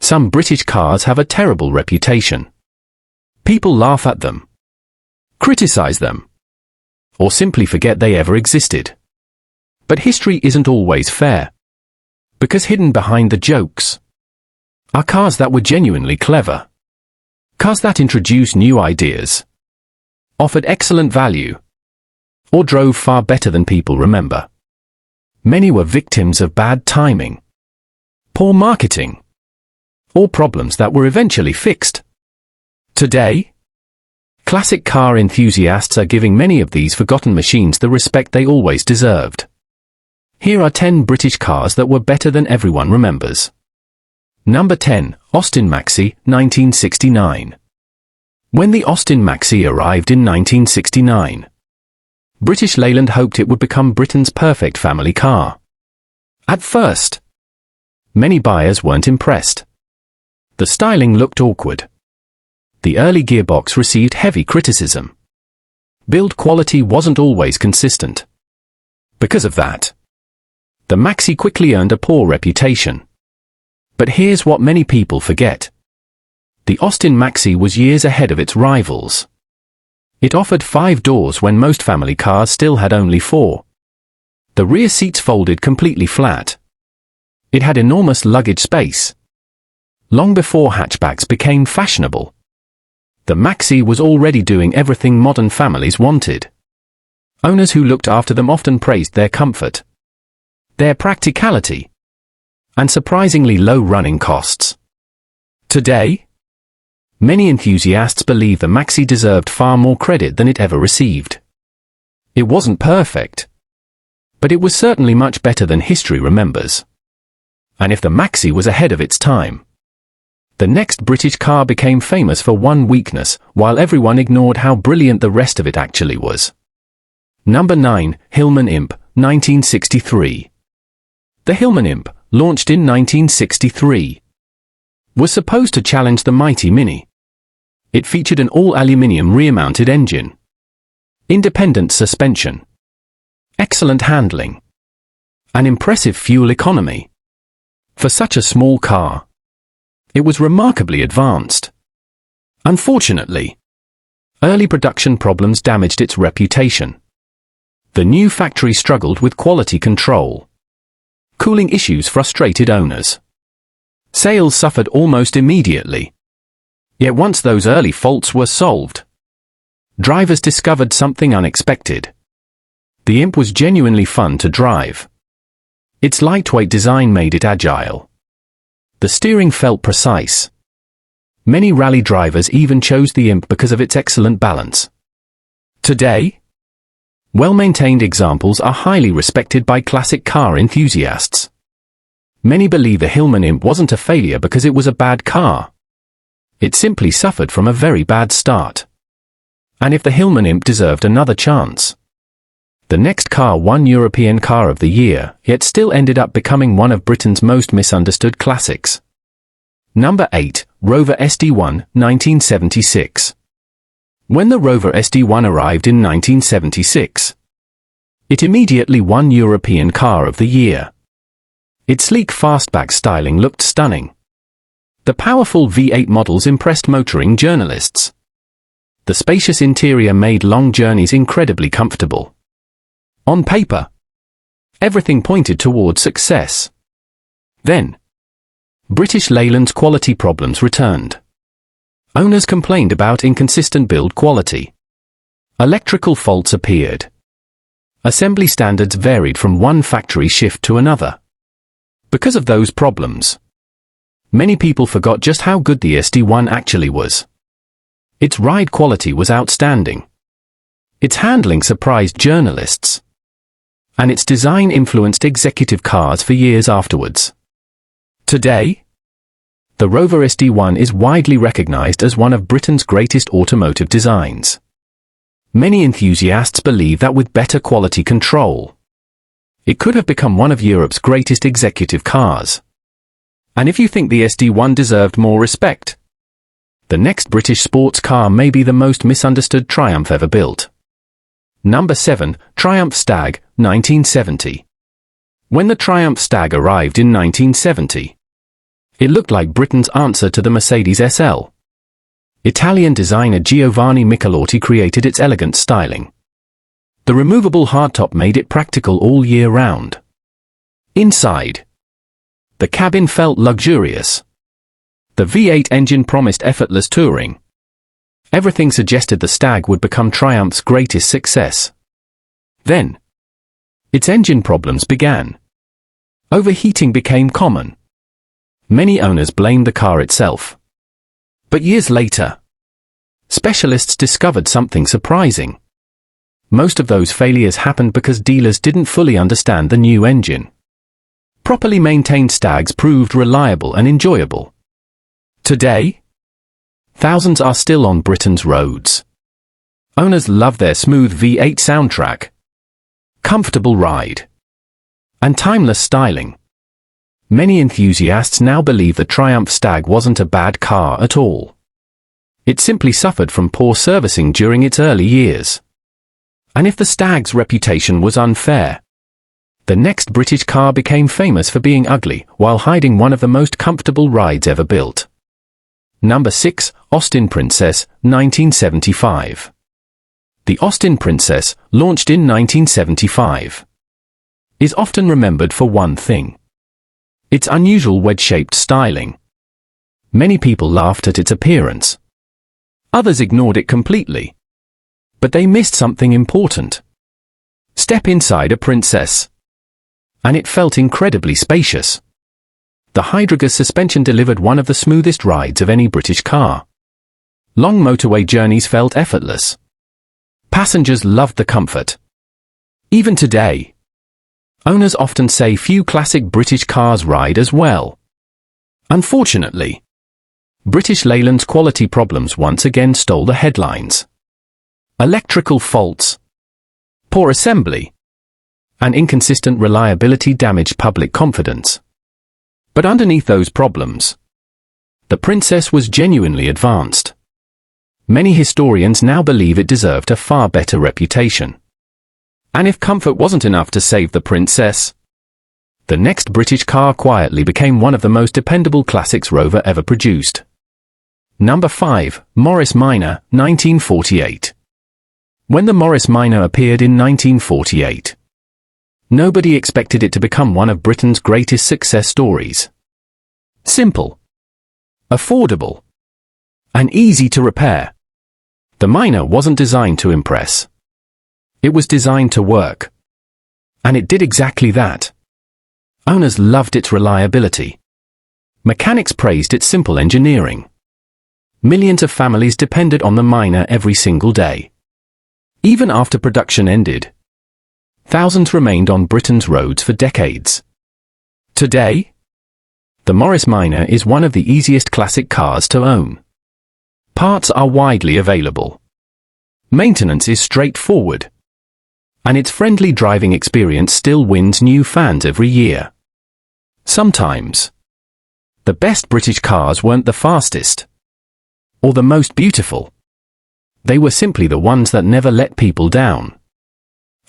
Some British cars have a terrible reputation. People laugh at them, criticize them, or simply forget they ever existed. But history isn't always fair, because hidden behind the jokes are cars that were genuinely clever. Cars that introduced new ideas, offered excellent value, or drove far better than people remember. Many were victims of bad timing, poor marketing, or problems that were eventually fixed. Today, classic car enthusiasts are giving many of these forgotten machines the respect they always deserved. Here are 10 British cars that were better than everyone remembers. Number 10, Austin Maxi, 1969. When the Austin Maxi arrived in 1969, British Leyland hoped it would become Britain's perfect family car. At first, many buyers weren't impressed. The styling looked awkward. The early gearbox received heavy criticism. Build quality wasn't always consistent. Because of that, the Maxi quickly earned a poor reputation. But here's what many people forget. The Austin Maxi was years ahead of its rivals. It offered 5 doors when most family cars still had only 4. The rear seats folded completely flat. It had enormous luggage space. Long before hatchbacks became fashionable, the Maxi was already doing everything modern families wanted. Owners who looked after them often praised their comfort, their practicality, and surprisingly low running costs. Today, many enthusiasts believe the Maxi deserved far more credit than it ever received. It wasn't perfect, but it was certainly much better than history remembers. And if the Maxi was ahead of its time, the next British car became famous for one weakness, while everyone ignored how brilliant the rest of it actually was. Number 9, Hillman Imp, 1963. The Hillman Imp, launched in 1963, was supposed to challenge the mighty Mini. It featured an all-aluminium rear-mounted engine, independent suspension, excellent handling, and impressive fuel economy. For such a small car, it was remarkably advanced. Unfortunately, early production problems damaged its reputation. The new factory struggled with quality control. Cooling issues frustrated owners. Sales suffered almost immediately. Yet once those early faults were solved, drivers discovered something unexpected. The Imp was genuinely fun to drive. Its lightweight design made it agile. The steering felt precise. Many rally drivers even chose the Imp because of its excellent balance. Today, well-maintained examples are highly respected by classic car enthusiasts. Many believe the Hillman Imp wasn't a failure because it was a bad car. It simply suffered from a very bad start. And if the Hillman Imp deserved another chance, the next car won European Car of the Year, yet still ended up becoming one of Britain's most misunderstood classics. Number 8, Rover SD1, 1976. When the Rover SD1 arrived in 1976, it immediately won European Car of the Year. Its sleek fastback styling looked stunning. The powerful V8 models impressed motoring journalists. The spacious interior made long journeys incredibly comfortable. On paper, everything pointed toward success. Then, British Leyland's quality problems returned. Owners complained about inconsistent build quality. Electrical faults appeared. Assembly standards varied from one factory shift to another. Because of those problems, many people forgot just how good the SD1 actually was. Its ride quality was outstanding. Its handling surprised journalists. And its design influenced executive cars for years afterwards. Today, the Rover SD1 is widely recognized as one of Britain's greatest automotive designs. Many enthusiasts believe that with better quality control, it could have become one of Europe's greatest executive cars. And if you think the SD1 deserved more respect, the next British sports car may be the most misunderstood Triumph ever built. Number 7, Triumph Stag, 1970. When the Triumph Stag arrived in 1970, It looked like Britain's answer to the Mercedes SL. Italian designer Giovanni Michelotti created its elegant styling. The removable hardtop made it practical all year round. Inside, the cabin felt luxurious. The V8 engine promised effortless touring. Everything suggested the Stag would become Triumph's greatest success. Then, its engine problems began. Overheating became common. Many owners blamed the car itself. But years later, specialists discovered something surprising. Most of those failures happened because dealers didn't fully understand the new engine. Properly maintained Stags proved reliable and enjoyable. Today, thousands are still on Britain's roads. Owners love their smooth V8 soundtrack, comfortable ride, and timeless styling. Many enthusiasts now believe the Triumph Stag wasn't a bad car at all. It simply suffered from poor servicing during its early years. And if the Stag's reputation was unfair, the next British car became famous for being ugly while hiding one of the most comfortable rides ever built. Number 6, Austin Princess, 1975. The Austin Princess, launched in 1975, is often remembered for one thing: its unusual wedge-shaped styling. Many people laughed at its appearance. Others ignored it completely. But they missed something important. Step inside a Princess, and it felt incredibly spacious. The Hydrogas suspension delivered one of the smoothest rides of any British car. Long motorway journeys felt effortless. Passengers loved the comfort. Even today, owners often say few classic British cars ride as well. Unfortunately, British Leyland's quality problems once again stole the headlines. Electrical faults, poor assembly, and inconsistent reliability damaged public confidence. But underneath those problems, the Princess was genuinely advanced. Many historians now believe it deserved a far better reputation. And if comfort wasn't enough to save the Princess, the next British car quietly became one of the most dependable classics Rover ever produced. Number 5, Morris Minor, 1948. When the Morris Minor appeared in 1948, nobody expected it to become one of Britain's greatest success stories. Simple, affordable, and easy to repair, the Minor wasn't designed to impress. It was designed to work. And it did exactly that. Owners loved its reliability. Mechanics praised its simple engineering. Millions of families depended on the Minor every single day. Even after production ended, thousands remained on Britain's roads for decades. Today, the Morris Minor is one of the easiest classic cars to own. Parts are widely available. Maintenance is straightforward. And its friendly driving experience still wins new fans every year. Sometimes, the best British cars weren't the fastest or the most beautiful. They were simply the ones that never let people down.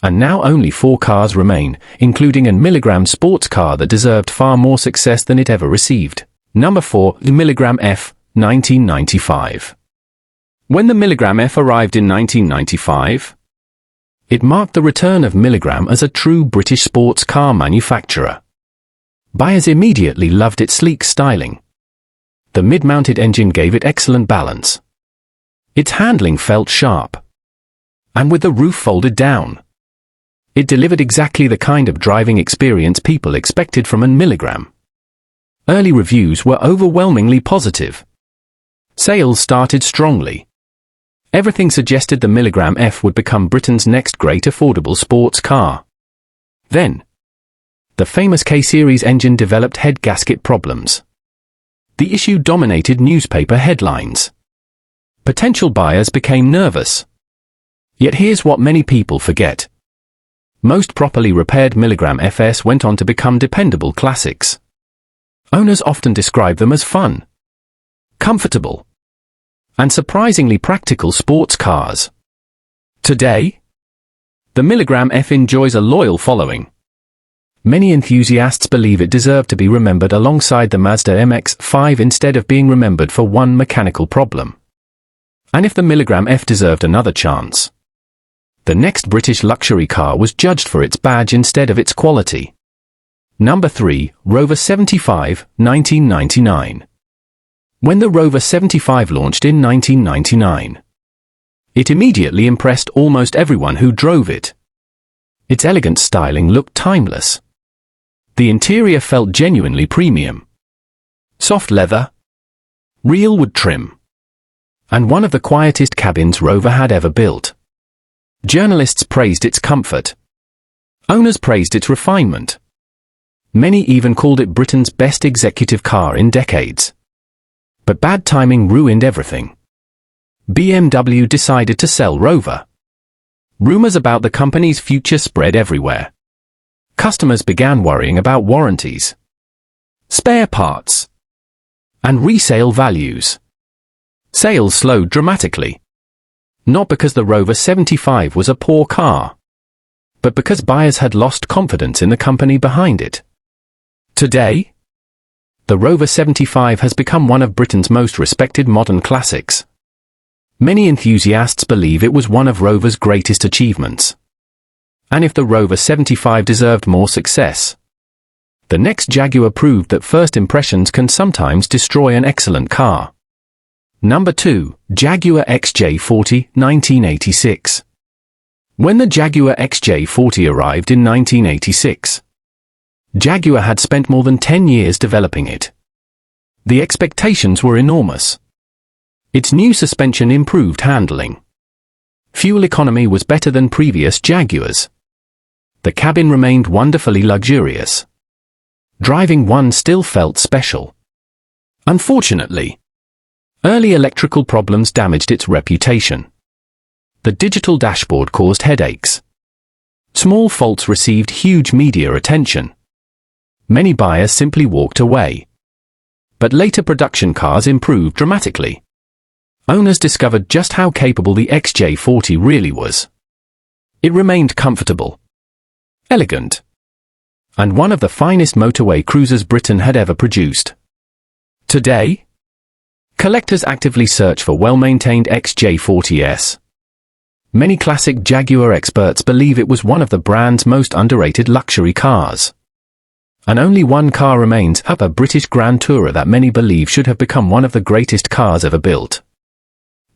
And now only 4 cars remain, including a Milligram sports car that deserved far more success than it ever received. Number 4, the Milligram F, 1995. When the Milligram F arrived in 1995, it marked the return of Milligram as a true British sports car manufacturer. Buyers immediately loved its sleek styling. The mid-mounted engine gave it excellent balance. Its handling felt sharp. And with the roof folded down, it delivered exactly the kind of driving experience people expected from a Milligram. Early reviews were overwhelmingly positive. Sales started strongly. Everything suggested the Milligram F would become Britain's next great affordable sports car. Then, the famous K-Series engine developed head gasket problems. The issue dominated newspaper headlines. Potential buyers became nervous. Yet here's what many people forget. Most properly repaired Milligram FS went on to become dependable classics. Owners often describe them as fun, comfortable, and surprisingly practical sports cars. Today, the Milligram F enjoys a loyal following. Many enthusiasts believe it deserved to be remembered alongside the Mazda MX-5 instead of being remembered for one mechanical problem. And if the Milligram F deserved another chance, the next British luxury car was judged for its badge instead of its quality. Number 3, Rover 75, 1999. When the Rover 75 launched in 1999, it immediately impressed almost everyone who drove it. Its elegant styling looked timeless. The interior felt genuinely premium. Soft leather, real wood trim, and one of the quietest cabins Rover had ever built. Journalists praised its comfort. Owners praised its refinement. Many even called it Britain's best executive car in decades. But bad timing ruined everything. BMW decided to sell Rover. Rumors about the company's future spread everywhere. Customers began worrying about warranties, spare parts, and resale values. Sales slowed dramatically. Not because the Rover 75 was a poor car, but because buyers had lost confidence in the company behind it. Today, the Rover 75 has become one of Britain's most respected modern classics. Many enthusiasts believe it was one of Rover's greatest achievements. And if the Rover 75 deserved more success, the next Jaguar proved that first impressions can sometimes destroy an excellent car. Number 2, Jaguar XJ40, 1986. When the Jaguar XJ40 arrived in 1986, Jaguar had spent more than 10 years developing it. The expectations were enormous. Its new suspension improved handling. Fuel economy was better than previous Jaguars. The cabin remained wonderfully luxurious. Driving one still felt special. Unfortunately, early electrical problems damaged its reputation. The digital dashboard caused headaches. Small faults received huge media attention. Many buyers simply walked away. But later production cars improved dramatically. Owners discovered just how capable the XJ40 really was. It remained comfortable, elegant, and one of the finest motorway cruisers Britain had ever produced. Today, collectors actively search for well-maintained XJ40s. Many classic Jaguar experts believe it was one of the brand's most underrated luxury cars. And only one car remains, a British Grand Tourer that many believe should have become one of the greatest cars ever built.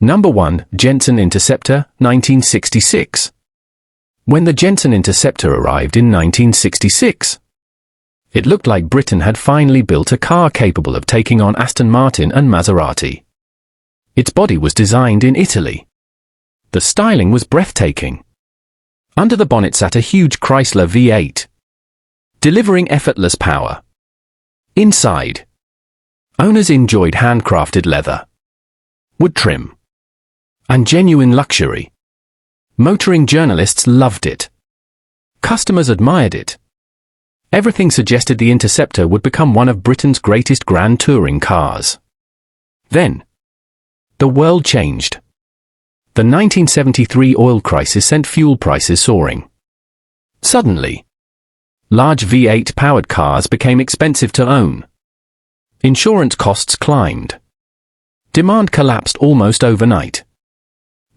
Number 1, Jensen Interceptor, 1966. When the Jensen Interceptor arrived in 1966, it looked like Britain had finally built a car capable of taking on Aston Martin and Maserati. Its body was designed in Italy. The styling was breathtaking. Under the bonnet sat a huge Chrysler V8, delivering effortless power. Inside, owners enjoyed handcrafted leather, wood trim, and genuine luxury. Motoring journalists loved it. Customers admired it. Everything suggested the Interceptor would become one of Britain's greatest grand touring cars. Then, the world changed. The 1973 oil crisis sent fuel prices soaring. Suddenly, large V8-powered cars became expensive to own. Insurance costs climbed. Demand collapsed almost overnight.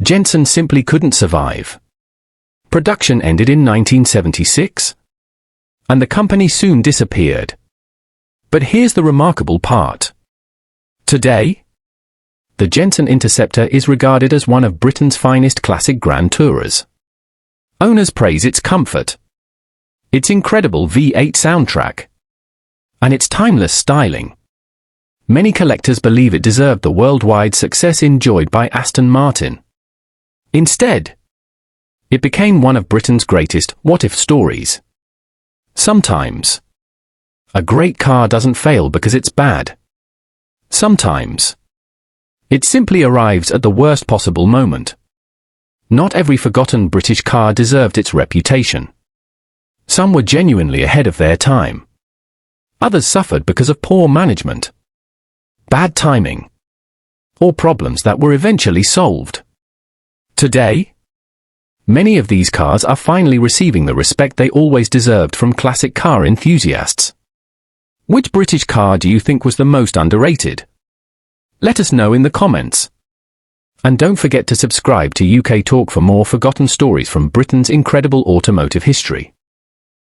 Jensen simply couldn't survive. Production ended in 1976, and the company soon disappeared. But here's the remarkable part. Today, the Jensen Interceptor is regarded as one of Britain's finest classic grand tourers. Owners praise its comfort, its incredible V8 soundtrack, and its timeless styling. Many collectors believe it deserved the worldwide success enjoyed by Aston Martin. Instead, it became one of Britain's greatest what-if stories. Sometimes, a great car doesn't fail because it's bad. Sometimes, it simply arrives at the worst possible moment. Not every forgotten British car deserved its reputation. Some were genuinely ahead of their time. Others suffered because of poor management, bad timing, or problems that were eventually solved. Today, Many of these cars are finally receiving the respect they always deserved from classic car enthusiasts. Which British car do you think was the most underrated? Let us know in the comments. And don't forget to subscribe to UKTorque for more forgotten stories from Britain's incredible automotive history.